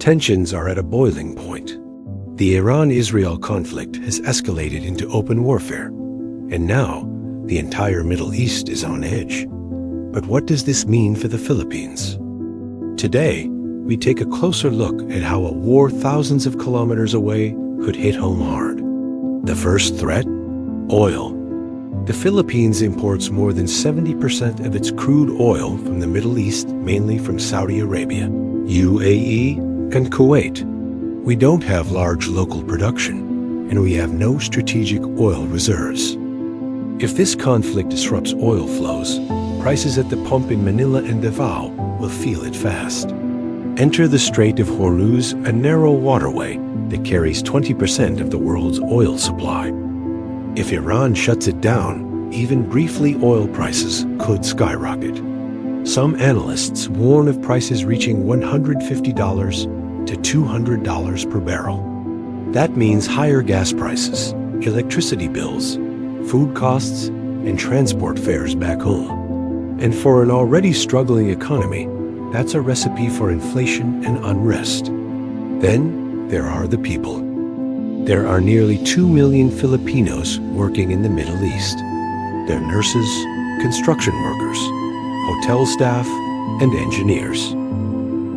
Tensions are at a boiling point. The Iran-Israel conflict has escalated into open warfare, and now the entire Middle East is on edge. But what does this mean for the Philippines? Today, we take a closer look at how a war thousands of kilometers away could hit home hard. The first threat? Oil. The Philippines imports more than 70% of its crude oil from the Middle East, mainly from Saudi Arabia, UAE, and Kuwait. We don't have large local production, and we have no strategic oil reserves. If this conflict disrupts oil flows, prices at the pump in Manila and Davao will feel it fast. Enter the Strait of Hormuz, a narrow waterway that carries 20% of the world's oil supply. If Iran shuts it down, even briefly oil prices could skyrocket. Some analysts warn of prices reaching $150 to $200 per barrel. That means higher gas prices, electricity bills, food costs, and transport fares back home. And for an already struggling economy, that's a recipe for inflation and unrest. Then there are the people. There are nearly 2 million Filipinos working in the Middle East. They're nurses, construction workers, hotel staff, and engineers.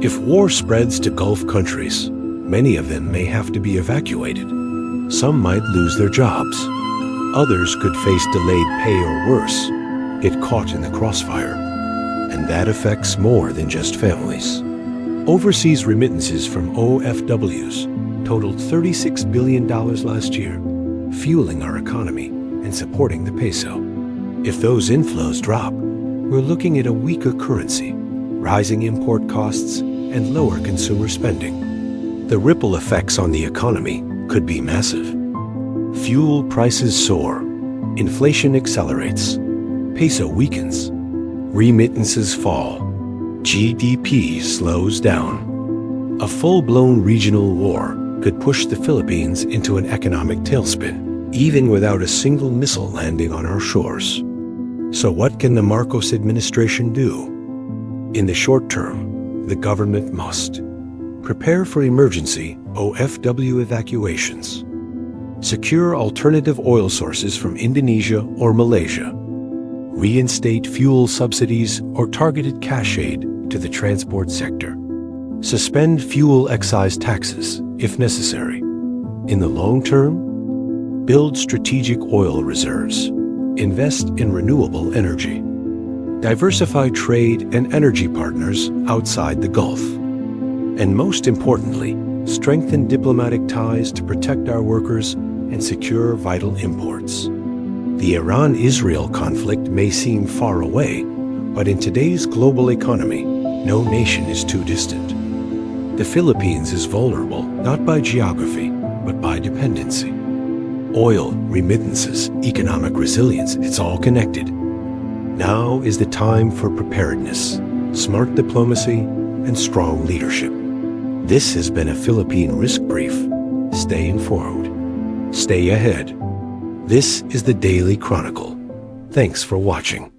If war spreads to Gulf countries, many of them may have to be evacuated. Some might lose their jobs. Others could face delayed pay or worse, get caught in the crossfire. And that affects more than just families. Overseas remittances from OFWs totaled $36 billion last year, fueling our economy and supporting the peso. If those inflows drop, we're looking at a weaker currency, rising import costs, and lower consumer spending. The ripple effects on the economy could be massive. Fuel prices soar, inflation accelerates, peso weakens, remittances fall, GDP slows down. A full-blown regional war could push the Philippines into an economic tailspin, even without a single missile landing on our shores. So what can the Marcos administration do? In the short term, the government must prepare for emergency OFW evacuations, secure alternative oil sources from Indonesia or Malaysia, reinstate fuel subsidies or targeted cash aid to the transport sector, suspend fuel excise taxes if necessary. In the long term, build strategic oil reserves, invest in renewable energy, diversify trade and energy partners outside the Gulf, and most importantly, strengthen diplomatic ties to protect our workers and secure vital imports. The Iran-Israel conflict may seem far away, but in today's global economy, no nation is too distant. The Philippines is vulnerable not by geography, but by dependency. Oil, remittances, economic resilience, it's all connected. Now is the time for preparedness, smart diplomacy, and strong leadership. This has been a Philippine Risk Brief. Stay informed. Stay ahead. This is the Daily Chronicle. Thanks for watching.